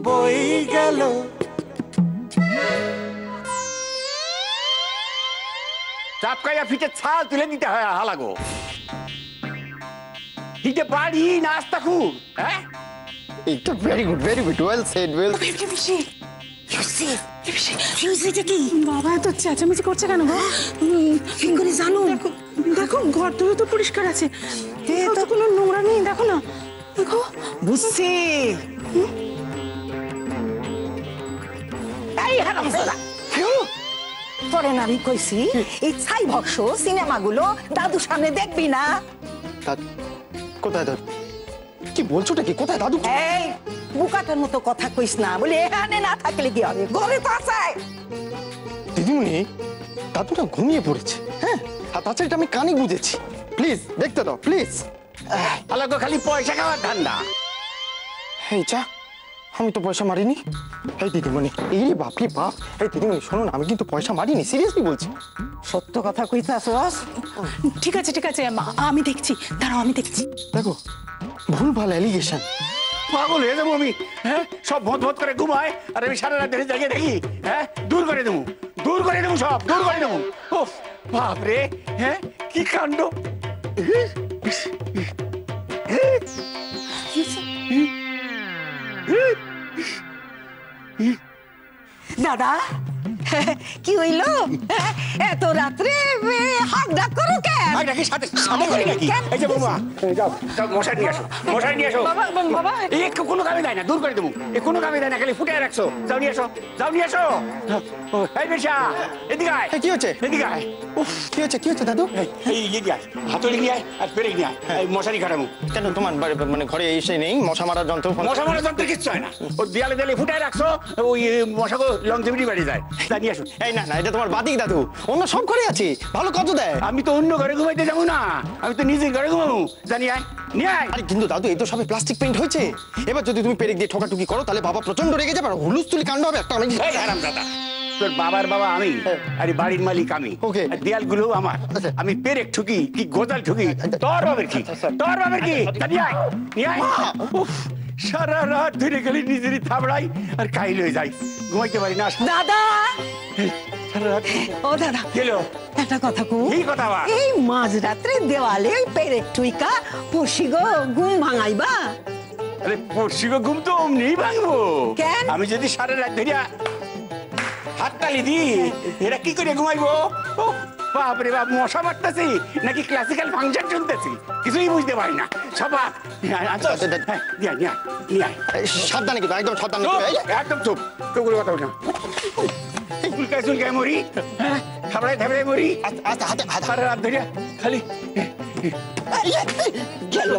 বই গেল চাপকাইয়া ফিটে ছাল তুলে দিতে হয় হালাগো দিতে পারি নাস্তা খুব হ্যাঁ এটা very good well said well বাবা এত চেঁচামেচি করছে কেন গো? কি করে জানো? দেখো ঘর তো পরিষ্কার আছে, তো কোনো নোংরা নেই, দেখো না, দেখো। বুঝছি এই হারামজাদা তোরে না আমি কইছি এই ছাই ভক্স সিনেমাগুলো দাদুর সামনে দেখবি না। কোথায় দাদু? কি বলছোটা কি? কোথায় দাদু? এই বুকাটার মতো কথা কইস না, বলে এখানে না থাকলে কি হবে, ঘরে তো আছে। দিদিমণি দাদু না ঘুমিয়ে পড়েছে, হ্যাঁ, আর তাছাড়া এটা আমি কানে বুঝেছি। প্লিজ দেখতে দাও প্লিজ। হালাগো খালি পয়সা খাওয়ার ধান্দা। এই চা, আমি তো পয়সা মারিনি। এই দিদিমণি, এই রে বাপ রে বাপ। এই দিদিমণি শোনো না, আমি কিন্তু পয়সা মারিনি, সিরিয়াসলি বলছি। সত্য কথা কইতাছস? ঠিক আছে আমি দেখছি, দাঁড়াও আমি দেখছি। দেখো ভুলভাল অ্যালিগেশন। পাগল হয়ে যাবো আমি, হ্যাঁ, সব ভোট ভোট করে ঘুমায় আর আমি সারা রাত ধরে জায়গা দেখি, হ্যাঁ, দূর করে দেবো সব দূর করে দেবো। ও বাপরে, হ্যাঁ, কি কাণ্ড। দাদা কি হইল এত রাত্রে হাক ডাক করো কেন? নাকি সাথে সাথে করি নাকি? এই যে বৌমা, যাও যাও মশারি নিয়ে আসো। বাবা এই কোনো কামে দেয় না, দূর করে দেবো। এ কোনো কামে দেয় না, খালি ফুটে রাখছো। যাও নিয়ে আসো। এই বেশা এদিকে আয়। কি হচ্ছে? এদিকে আয়। উফ, কি হচ্ছে দাদু? এই দিয়ে আয়, হাতুড়ি নিয়ে আয় আর পেরেক নিয়ে আয়। এই মশারি খাটাবো। কেন তোমার মানে ঘরে এসে নেই মশা মারার যন্ত্র? মশা মারার যন্ত্র কিচ্ছু হয় না, ও দেয়ালে ফুটায় রাখছো, ওই মশাকে লংজিভিটি বাড়ি যায়। তা নিয়ে আসো। এই না এটা তোমার বাদিক দাদু, অন্য সব ঘরে আছে, ভালো কত দেয়। আমি তো অন্য ঘরে ঘুমাইতে যাবো না, আমি তো নিজের ঘরে ঘুমাবো। জানি আয়, নিয়ে আয়। আরে কিন্তু দাদু এই তো সবে প্লাস্টিক পেইন্ট হয়েছে, এবার যদি তুমি পেরেক দিয়ে ঠোকাটুকি করো তাহলে বাবা প্রচন্ড রেগে যাবে, আর হুলুস্থুলি কাণ্ড হবে একটা। এই হারামজাদা, তোর বাবার বাবা আমি, আর বাড়ির মালিক আমি, ওকে। দেয়াল গুলো আমার। আমি পেরেক ঠুকি কি গোদাল ঠুকি, তোর বাবার কি? নিয়ে আয়। উফ, সারা রাত ধরে গেলে নিজেরই থাবড়াই আর কাইল হয়ে যাই, ঘুমাইতে পারি না। দাদা সারা রাত ও দাদা গেল। একটা কথা কো, এই কথা আবার? এই মাঝরাত্রে দেওয়ালে ওই পেরেক টুইকা পড়শি গো ঘুম ভাঙাইবা? আরে পড়শি গো, ঘুম তো অমনি ভাঙবো। কেন? আমি যদি সারা রাত ধরিয়া হাততালি দি, এরা কি করে ঘুমাইবো? বাপরে বাপ, মশা মারতেছি নাকি ক্লাসিক্যাল ফাংশন শুনতেছি, কিছুই বুঝতে পারি না। সবা সাবধানে কিন্তু, একদম সাবধানে। একদম চুপ, তোগুলো কথা বল না। চুলকায় মরি, থাবড়ায় মরি। আস্তে হাতে সারা রাত ধরিয়া খালি গেল।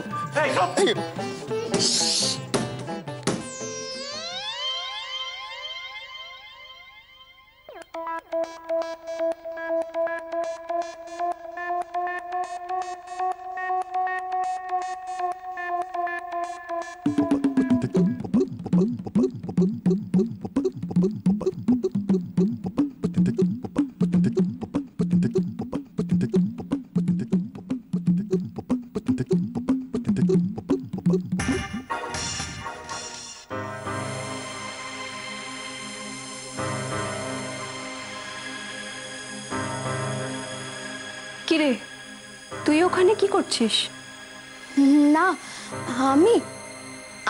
কিরে, তুই ওখানে কি করছিস? না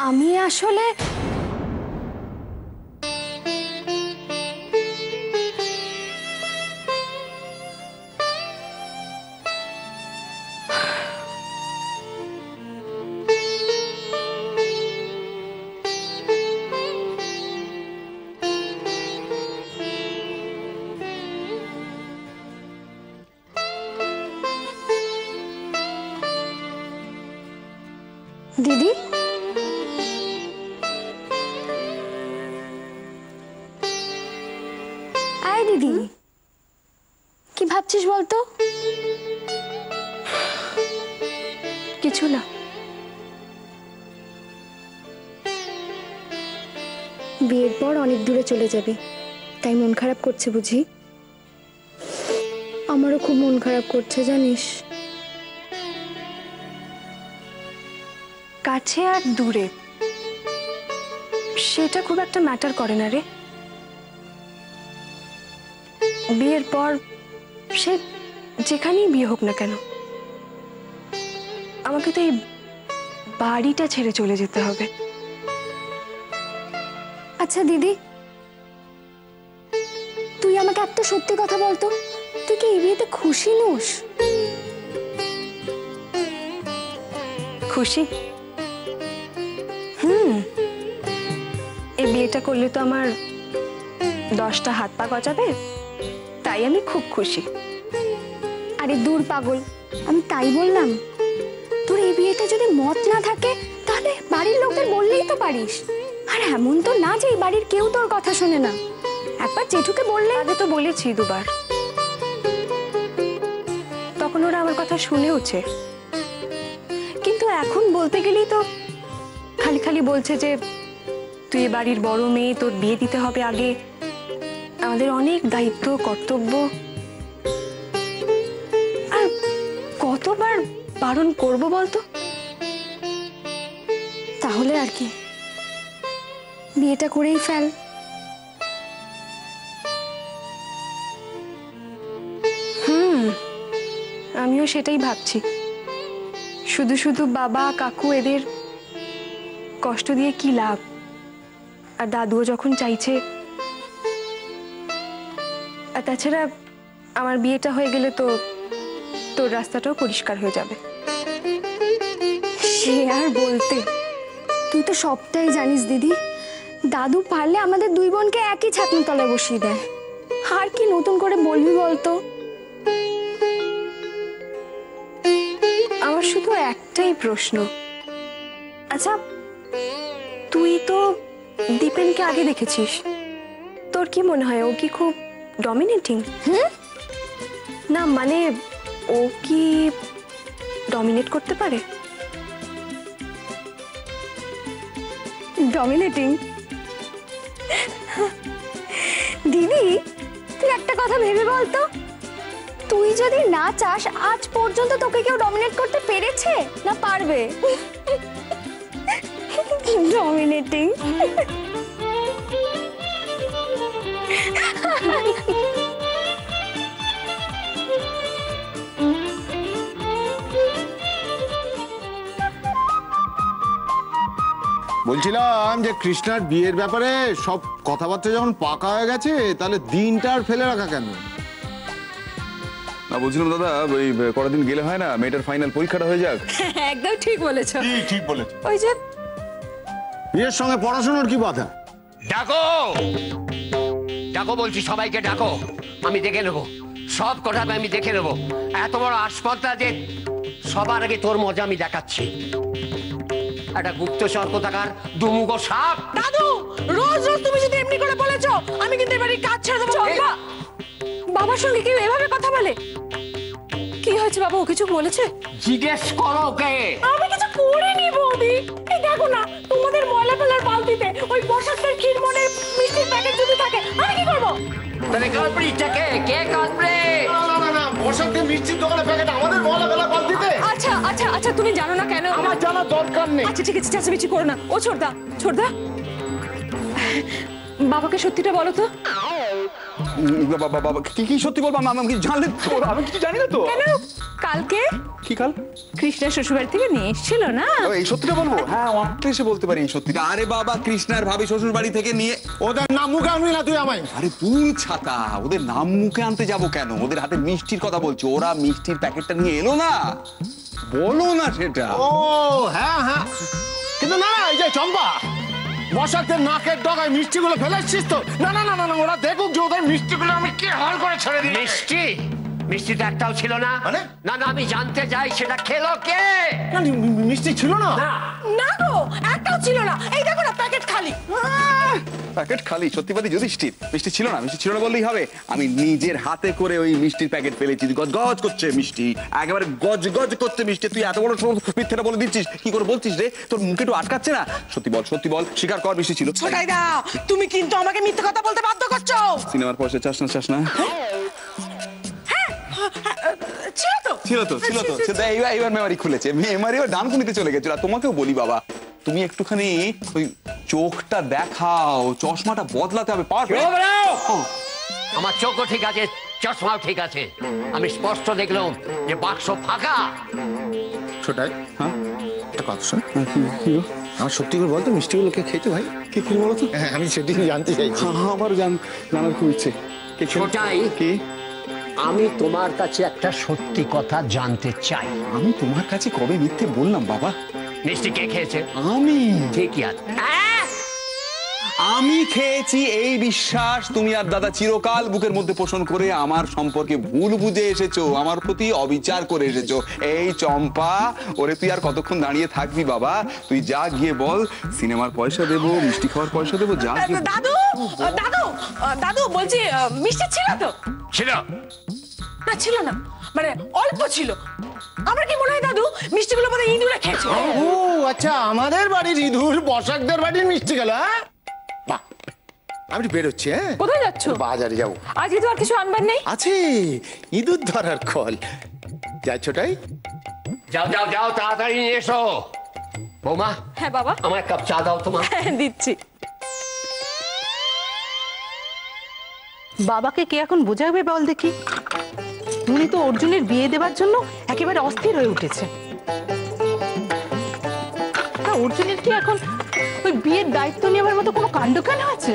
আমি আসলে দিদি আয় দিদি, কি ভাবছিস বলতো? কিছু না। বিয়ের পর অনেক দূরে চলে যাবি, তাই মন খারাপ করছে বুঝি? আমারও খুব মন খারাপ করছে জানিস। কাছে আর দূরে সেটা খুব একটা ম্যাটার করে না রে। বিয়ের পর সে যেখানেই বিয়ে হোক না কেন, আমাকে তো এই বাড়িটা ছেড়ে চলে যেতে হবে। আচ্ছা দিদি, তুই আমাকে একটা সত্যি কথা বলতো, তুই কি এই বিয়েতে খুশি নোস? খুশি? এই বিয়েটা করলে তো আমার 10টা হাত পা গজাবে, তাই আমি খুব খুশি। আরে দূর পাগল, আমি তাই বললাম। তোর এই বিয়েতে যদি মত না থাকে তাহলে বাড়ির লোকদের বললেই তো পারিস। আর এমন তো না যে এই বাড়ির কেউ তোর কথা শোনে না। একবার জেঠুকে বললে। আগে তো বলেছি দুবার, তখন ওরা আমার কথা শুনেওছে। কিন্তু এখন বলতে গেলেই তো খালি খালি বলছে যে তুই এ বাড়ির বড় মেয়ে, তোর বিয়ে দিতে হবে আগে, আমাদের অনেক দায়িত্ব কর্তব্য। আর কতবার বারণ করব বলতো? তাহলে আর কি, বিয়েটা করেই ফেল। আমিও সেটাই ভাবছি। শুধু শুধু বাবা কাকু এদের কষ্ট দিয়ে কি লাভ? আর দাদুও যখন চাইছে। আর তাছাড়া আমার বিয়েটা হয়ে গেলে তো তোর রাস্তাটাও পরিষ্কার হয়ে যাবে। সে আর বলতে, তুই তো সবটাই জানিস দিদি। দাদু পারলে আমাদের দুই বোনকে একই ছাতনার তলায় বসিয়ে দেয়। আর কি নতুন করে বলবি বলতো? আমার শুধু একটাই প্রশ্ন, আচ্ছা তুই তো দীপেনকে আগে দেখেছিস, তোর কি মনে হয় ও কি খুব ডমিনেটিং? না মানে ও কি ডমিনেট করতে পারে? ডমিনেটিং? দিদি তুই একটা কথা ভেবে বলতো, তুই যদি না চাস আজ পর্যন্ত তোকে কেউ ডমিনেট করতে পেরেছে না পারবে? ডমিনেটিং। বলছিলাম যে কৃষ্ণার বিয়ের ব্যাপারে সব কথাবার্তা যখন পাকা হয়ে গেছে, তাহলে দিনটা আর ফেলে রাখা কেন? না বলছিলাম দাদা, ওই কটা দিন গেলে হয় না, মেয়েটার ফাইনাল পরীক্ষাটা হয়ে যাক। একদম ঠিক বলেছো। ঠিক বলেছ। ওই যে বিয়ের সঙ্গে পড়াশোনার কি বাধা? ডাকো ডাকো বলছি, সবাইকে ডাকো, আমি দেখে নেবো সব কথা, আমি দেখে নেবো। এত বড় আসপত্তা যে সবার আগে তোর মজা আমি দেখাচ্ছি। একটা গুপ্তচর কোথাকার দুমুখো সাপ। দাদু, রোজ রোজ তুমি যদি এমনি করে বলেছো, আমি কিন্তু এবারে কাজ ছেড়ে দেবো। চম্পা, বাবার সঙ্গে কেউ এভাবে কথা বলে? কি হয়েছে বাবা, ও কিছু বলেছে? জিজ্ঞেস করো ওকে। আমি কিছু করিনি বৌদি। এই দেখো না, তোমাদের ময়লা ফেলার বালতিতে ওই বসাতের ক্ষীরমনের মিষ্টির প্যাকেট যদি থাকে, আমি কি করবো? তাহলে কালপ্রিটটাকে কে কালপ্রিট? না, বসাতে মিষ্টির দোকানে প্যাকেট আমাদের মহলা বেলা পাল দিতে। আচ্ছা আচ্ছা আচ্ছা, তুমি জানো না কেন? আমার জানার দরকার নেই। আচ্ছা ঠিক আছে, চেঁচামেচি করো না। ও ছোটদা, ছোটদা, বাবাকে সত্যিটা বলো তো। বাবা কি কি সত্যি বলবো? আমি কিছু জানলে তো, আমি কিছু জানি না তো। কেন? কালকে কি কাল? কৃষ্ণের শ্বশুরবাড়ি থেকে নিয়ে এসেছিল না? এই সত্যিটা বলবো? হ্যাঁ, অনেকটা এসে বলতে পারি এই সত্যিটা। আরে বাবা, কৃষ্ণার ভাবি শ্বশুর বাড়ি থেকে নিয়ে। ওদের নাম মুখে আনবি না তুই আমায়। আরে ভুল ছাতা, ওদের নাম মুখে আনতে যাব কেন? ওদের হাতে মিষ্টির কথা বলছি, ওরা মিষ্টির প্যাকেটটা নিয়ে এলো না, বলো না সেটা। ও হ্যাঁ হ্যাঁ, কিন্তু না, এই যে চম্পা, বসাতের নাকের ডগায় মিষ্টিগুলো ফেলেছিস তো? না না না না, ওরা দেখুক যে ওদের মিষ্টিগুলো আমি কি হাল করে ছেড়ে দিই। মিষ্টি? মিষ্টিটা একটাও ছিল না। মানে? না না, আমি জানতে চাই সেটা খেলো কে? মিষ্টি ছিল না? না গো, একটাও ছিল না। এই দেখো না, প্যাকেট খালি। প্যাকেট খালি? সত্যিবাদী যুধিষ্ঠির, মিষ্টি ছিল না? মিষ্টি ছিল না বললেই হবে? আমি নিজের হাতে করে ওই মিষ্টির প্যাকেট ফেলেছি। গজ গজ করছে মিষ্টি, একেবারে গজ গজ করছে মিষ্টি। তুই এত বড় মিথ্যাটা বলে দিচ্ছিস, কি করে বলছিস রে? তোর মুখে একটু আটকাচ্ছে না? সত্যি বল, স্বীকার কর মিষ্টি ছিল। ছোটাই দা, তুমি কিন্তু আমাকে মিথ্যে কথা বলতে বাধ্য করছো। সিনেমার পয়সা চাস না? ছিল তো। ছিল তো। এইবার মেমারি খুলেছে, মেমারিও ডানকুনিতে চলে গেছিল। আর তোমাকেও বলি বাবা, তুমি একটুখানি ওই চোখটা দেখাও, চশমাটা বদলাতে হবে। আমার চোখও ঠিক আছে, চশমাও ঠিক আছে। আমি স্পষ্ট দেখলাম যে বাক্স ফাঁকা। ছোটাই, হ্যাঁ একটা কথা শোন। আমার সত্যি করে বলতো মিষ্টিগুলো কে খেয়েছে ভাই? কে খেলে বলো তো? হ্যাঁ আমি সেটাই জানতে চাইছি। আমার জানার খুব ইচ্ছে। ছোটাই, কি? আমি তোমার কাছে একটা সত্যি কথা জানতে চাই। আমি তোমার কাছে কবে মিথ্যে বললাম বাবা? মিষ্টি কে খেয়েছে? আমি। ঠিকই আছে। আমি খেয়েছি, এই বিশ্বাস তুমি আর দাদা চিরকাল বুকের মধ্যে পোষণ করে আমার সম্পর্কে ভুল বুঝে এসেছো, আমার প্রতি অবিচার করে এসেছো। এই চম্পা, ওরে তুই আর কতক্ষণ দাঁড়িয়ে থাকবি বাবা? তুই যা গিয়ে বল সিনেমার পয়সা দেবো, মিষ্টি খাওয়ার পয়সা দেবো, যা। দাদু দাদু দাদু বলছি মিষ্টি ছিল তো? ছিল না ছিল না, মানে অল্প ছিল। আমার কি মনে হয় দাদু মিষ্টিগুলো মানে ইঁদুরে খেয়েছে। ও আচ্ছা, আমাদের বাড়ির ইঁদুর বসাকদের বাড়ির মিষ্টি গেল। হ্যাঁ বাহ, আমি বেরোচ্ছি। হ্যাঁ কোথায় যাচ্ছ? বাজারে যাবো। আজকে তো আর কিছু আনবার নেই? আছে ইঁদুর ধরার কল। যাই ছোটাই। যাও যাও যাও, তাড়াতাড়ি নিয়ে এসো। বৌমা। হ্যাঁ বাবা। আমার এক কাপ চা দাও তোমার। হ্যাঁ দিচ্ছি। বাবাকে কে এখন বোঝাবে বল দেখি? উনি তো অর্জুনের বিয়ে দেওয়ার জন্য একেবারে অস্থির হয়ে উঠেছে। অর্জুনের কি এখন ওই বিয়ের দায়িত্ব নেওয়ার মতো কোনো কাণ্ডজ্ঞান আছে?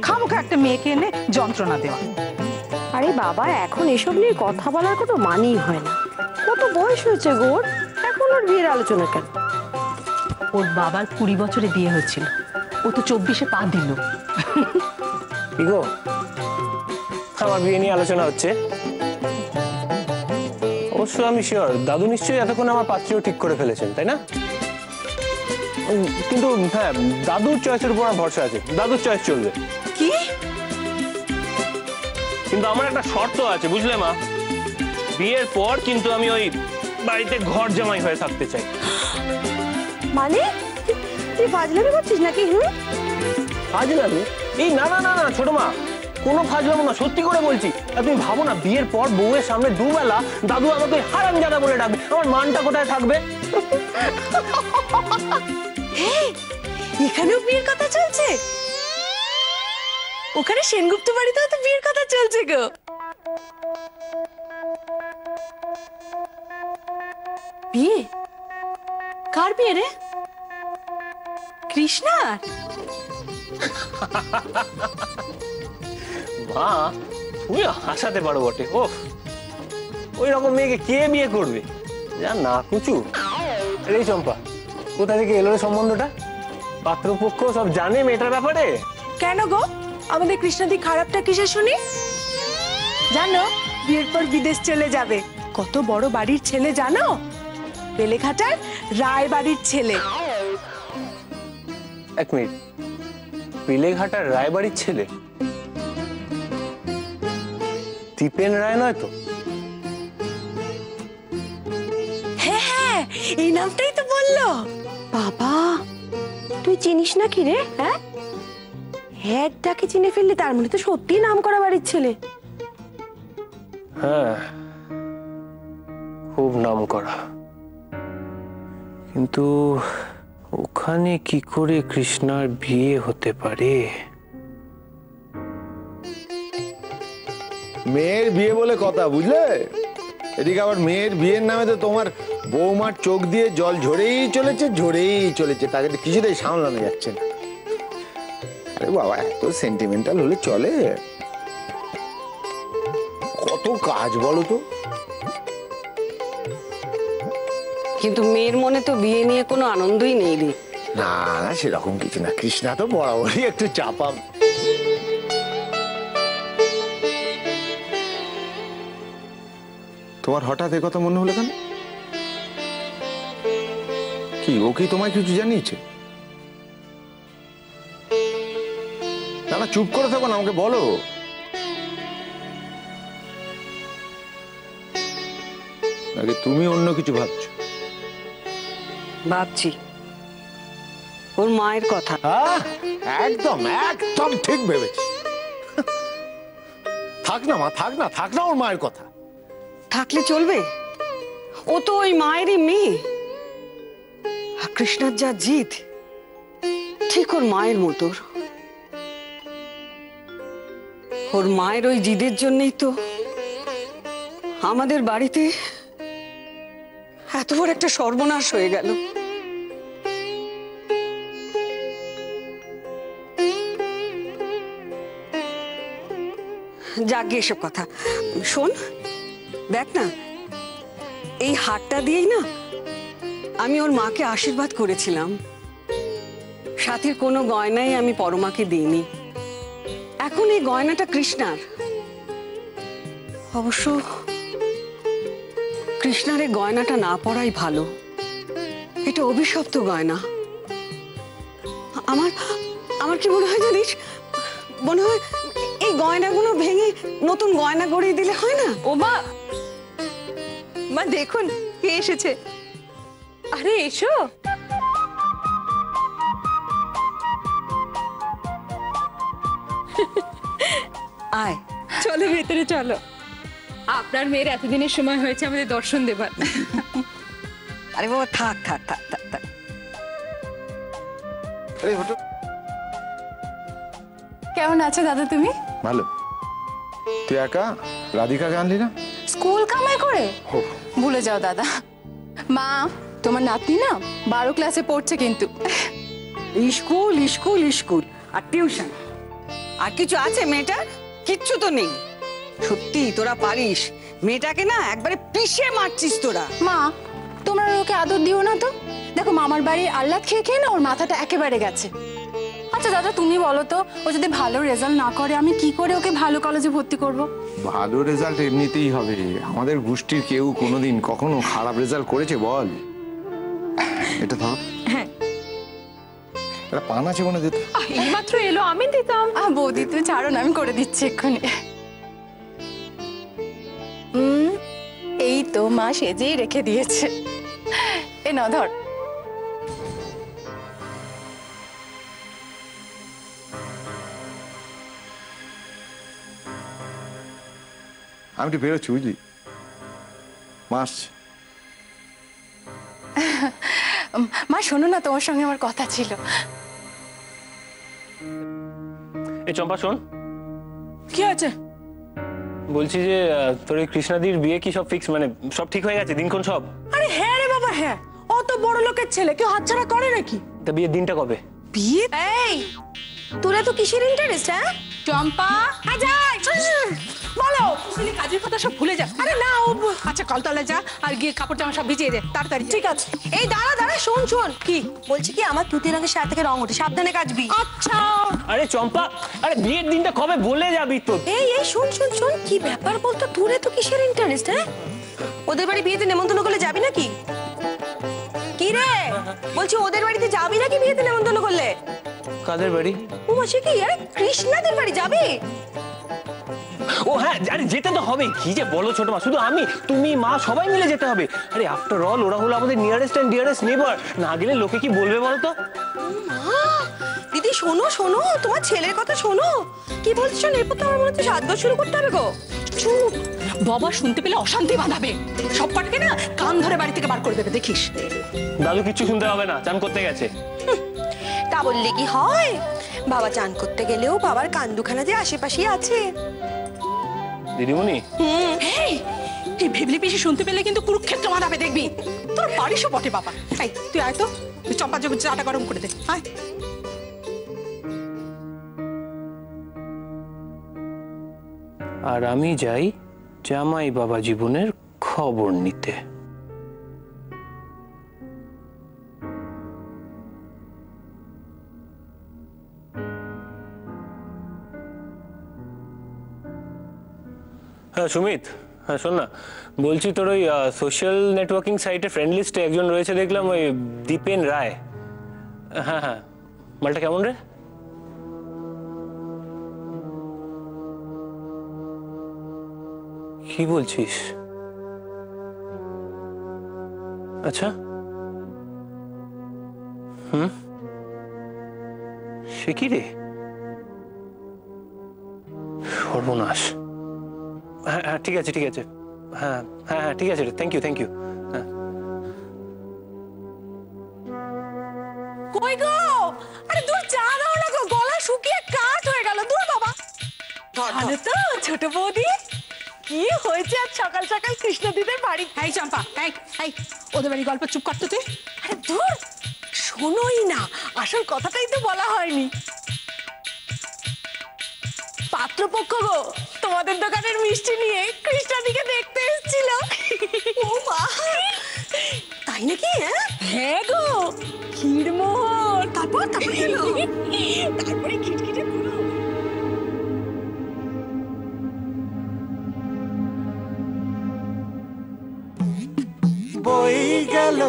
খামোখা একটা মেয়েকে এনে যন্ত্রণা দেওয়া। আরে বাবা, এখন এসব নিয়ে কথা বলার কোনো মানেই হয় না। কত বয়স হয়েছে গোর, এখন ওর বিয়ের আলোচনা কেন? ওর বাবার 20 বছরে বিয়ে হয়েছিল, ও তো 24-এ পা দিল। কি গো, আমার বিয়ে নিয়ে আলোচনা হচ্ছে? অবশ্য আমি শিওর দাদু নিশ্চয়ই এতক্ষণ আমার পাত্রীও ঠিক করে ফেলেছেন, তাই না? কিন্তু হ্যাঁ, দাদুর চয়েসের উপর আমার ভরসা আছে, দাদুর চয়েস চলবে। কি? কিন্তু আমার একটা শর্ত আছে, বুঝলে মা? বিয়ের পর কিন্তু আমি ওই বাড়িতে ঘর জামাই হয়ে থাকতে চাই। মানে তুই ফাজলামি করছিস নাকি? ফাজলামি? এই না না না না ছোট মা, কোনো ফাজলামো না, সত্যি করে বলছি। আর তুমি ভাবো না, বিয়ের পর বউয়ের সামনে দুবেলা দাদু আমাকে হারামজাদা বলে ডাকবে, আমার মানটা কোথায় থাকবে? এখানেও বিয়ের কথা চলছে? ওখানে সেনগুপ্ত বাড়িতেও তো বিয়ের কথা চলছে গো। বিয়ে? কার বিয়ে রে? কৃষ্ণার? মা, তুমি হাসাতে পারো বটে। ও, ওই রকম মেয়েকে কে বিয়ে করবে? যা না কুচু। এই চম্পা, কোথা থেকে এলো সম্বন্ধটা? পাত্রপক্ষ সব জানে মেয়েটার ব্যাপারে? কেন গো, আমাদের কৃষ্ণাদি খারাপটা কিসে শুনি? জানো, বিয়ের পর বিদেশ চলে যাবে। কত বড় বাড়ির ছেলে জানো? বেলেঘাটার রায় বাড়ির ছেলে। এক মিনিট, বেলেঘাটার রায়বাড়ির ছেলে? দীপেন রায় নয় তো? হ্যাঁ হ্যাঁ, এই নামটাই তো বললো। বাবা, তুই চিনিস না কি রে? হ্যাঁ, এক ডাকে চিনে ফেললি, তার মানে তো সত্যি নাম করা বাড়ির ছেলে। হ্যাঁ, খুব নাম করা। কিন্তু ওখানে কি করে কৃষ্ণার বিয়ে হতে পারে? মেয়ের বিয়ে বলে কথা, বুঝলে? এদিকে আবার মেয়ের বিয়ের নামে তো তোমার বৌমার চোখ দিয়ে জল ঝরেই চলেছে, তাকে তো কিছুতেই সামলানো যাচ্ছে না। আরে বাবা, এত সেন্টিমেন্টাল হলে চলে? কত কাজ বলো তো। কিন্তু মেয়ের মনে তো বিয়ে নিয়ে কোনো আনন্দই নেই রে। না না, সেরকম কিছু না, কৃষ্ণা তো বরাবরই একটু চাপা। তোমার হঠাৎ কথা মনে হলো কেন? কি, ও কি তোমায় কিছু জানিয়েছে? না না, চুপ করে থাকো না, আমাকে বলো। নাকি তুমি অন্য কিছু ভাবছো? ভাবছি ওর মায়ের কথা। একদম একদম ঠিক ভেবেছি। থাক না মা, থাক না ওর মায়ের কথা। থাকলে চলবে? ও তো ওই মায়েরই মেয়ে। কৃষ্ণার যা জিদ ঠিক ওর মায়ের মতো। ওর মায়ের ওই জিদের জন্যই তো আমাদের বাড়িতে এত বড় একটা সর্বনাশ হয়ে গেল। যাক এসব কথা শোন, দেখ না এই হারটা দিয়েই না আমি ওর মাকে আশীর্বাদ করেছিলাম। সাথীর কোনো গয়নাই আমি পরমাকে দিইনি। এখন এই গয়নাটা কৃষ্ণার। অবশ্য কৃষ্ণার এই গয়নাটা না পরাই ভালো। এটা অভিশপ্ত গয়না। আমার আমার কি মনে হয় জানিস, মনে হয় এই গয়নাগুলো ভেঙে নতুন গয়না গড়িয়ে দিলে হয় না? ও মা, মা দেখুন কে এসেছে। আরে এসো। আয় চলো ভেতরে চলো। আপনার মেয়ের এতদিনের সময় হয়েছে আমাদের দর্শন দেবার। আরে বাবা থাক থাক থাক থাক থাক। আরে হটো। কেমন আছো দাদা তুমি? ভালো। তুই একা রাধিকাকে আনলি না? স্কুল কামাই করে ভুলে যাও দাদা। মা, তোমার নাতনি না 12 ক্লাসে পড়ছে কিন্তু। স্কুল স্কুল স্কুল আর টিউশন, আর কিছু আছে মেয়েটার? কিচ্ছু তো নেই। সত্যি তোরা পারিস, মেয়েটাকে না একবারে পিষে মারছিস তোরা। মা, তোমরা ওকে আদর দিও না তো। দেখো মামার বাড়ির আহ্লাদ খেয়ে খেয়ে না ওর মাথাটা একেবারে গেছে। আচ্ছা দাদা তুমি বলো তো, ও যদি ভালো রেজাল্ট না করে আমি কি করে ওকে ভালো কলেজে ভর্তি করব? ভালো রেজাল্ট এমনিতেই হবে। আমাদের গোষ্ঠীর কেউ কোনোদিন কখনো খারাপ রেজাল্ট করেছে বল? এটা ধর। হ্যাঁ। এটা পান আছে মনে দিতে। এইমাত্র এলো, আমি দিতাম। বৌদি তুমি ছাড়ো না, আমি করে দিচ্ছি এক্ষুনি। এই তো মা সেজেই রেখে দিয়েছে। এ না ধর। আমি একটু বেরোচ্ছি বুঝলি, মাস। মা শোনো না, তোমার সঙ্গে আমার কথা ছিল। এই চম্পা শোন, কি আছে? বলছি যে তোর এই কৃষ্ণাদির বিয়ে কি সব ফিক্স, মানে সব ঠিক হয়ে গেছে দিনক্ষণ সব? আরে হ্যাঁ রে বাবা হ্যাঁ, অত বড় লোকের ছেলে কেউ হাতছাড়া করে নাকি? তা বিয়ের দিনটা কবে? বিয়ে? এই তোরা তো কিসের ইন্টারেস্ট? হ্যাঁ চম্পা আজাই বলো, তুমি কাজের কথা সব ভুলে যা। আরে না ও আচ্ছা কলতলায় যা আর গিয়ে কাপড় জামা সব ভিজিয়ে দে তাড়াতাড়ি। ঠিক আছে। এই দাঁড়া দাঁড়া, শোন শোন। কি বলছি কি, আমার তুতির রঙের শাড়ি থেকে রং ওঠে, সাবধানে কাচবি। আচ্ছা। আরে চম্পা, আরে বিয়ের দিনটা কবে বলে যাবি তো? এই এই শোন শোন শোন, কি ব্যাপার বলতো, তোরে তো কিসের ইন্টারেস্ট? হ্যাঁ ওদের বাড়ি বিয়েতে নেমন্তন্ন করলে যাবি নাকি? কি রে বলছি, ওদের বাড়িতে যাবি নাকি বিয়েতে নেমন্তন্ন করলে? কাদের বাড়ি? ও মাসে কি, আরে কৃষ্ণাদের বাড়ি যাবি? ও হ্যাঁ, আরে যেতে তো হবে। কি যে বলো ছোট মা, শুধু আমি তুমি মা সবাই মিলে যেতে হবে। আরে আফটার অল ওরা হলো আমাদের নিয়ারেস্ট এন্ড ডিয়ারেস্ট নেইবার। না গেলে লোকে কি বলবে বলতো? দিদি শোনো শোনো, তোমার ছেলের কথা শোনো। কি বলছো? এরপর তো আমার মনে হচ্ছে সাজগোজ শুরু করতে হবে গো। চুপ, বাবা শুনতে পেলে অশান্তি বাঁধাবে। সব কটাকে না কান ধরে বাড়ি থেকে বার করে দেবে, দেখিস। দাদু কিচ্ছু শুনতে হবে না, চান করতে গেছে। তা বললে কি হয়? বাবা চান করতে গেলেও বাবার কান দুখানা যে আশেপাশেই আছে। দিদিমণি এই ভেবলি পিসি শুনতে পেলে কিন্তু কুরুক্ষেত্র বাঁধাবে, দেখবি। তোর পারিসও বটে বাবা। এই তুই আয় তো, তুই চম্পা জগৎ চাটা গরম করে দে। আয়। আর আমি যাই জামাই বাবা জীবনের খবর নিতে। হ্যাঁ সুমিত, হ্যাঁ শোন না, বলছি তোর ওই সোশ্যাল নেটওয়ার্কিং সাইটে ফ্রেন্ড লিস্টে একজন রয়েছে দেখলাম, ওই দীপেন রায়। হ্যাঁ হ্যাঁ, মালটা কেমন রে? কি বলছিস? আচ্ছা সে কি রে? সর্বনাশ। হ্যাঁ হ্যাঁ ঠিক আছে ঠিক আছে, হ্যাঁ হ্যাঁ হ্যাঁ ঠিক আছে রে, থ্যাংক ইউ থ্যাংক ইউ। হ্যাঁ জানো তো ছোট বৌদি কি হয়েছে আজ সকাল সকাল কৃষ্ণদিদের বাড়ি? এই চম্পা, এই ওদের বাড়ি গল্প চুপ করতো তুই। আরে ধুর, শোনোই না, আসল কথাটাই তো বলা হয়নি। পাত্রপক্ষ গো তোমাদের দোকানের মিষ্টি নিয়ে কৃষ্ণাদিকে দেখতে এসেছিল। ও মা, তাই নাকি? হ্যাঁ গো, ক্ষীরমোহন। তারপরে তারপরে খিটখিটে পুরো। বই গেল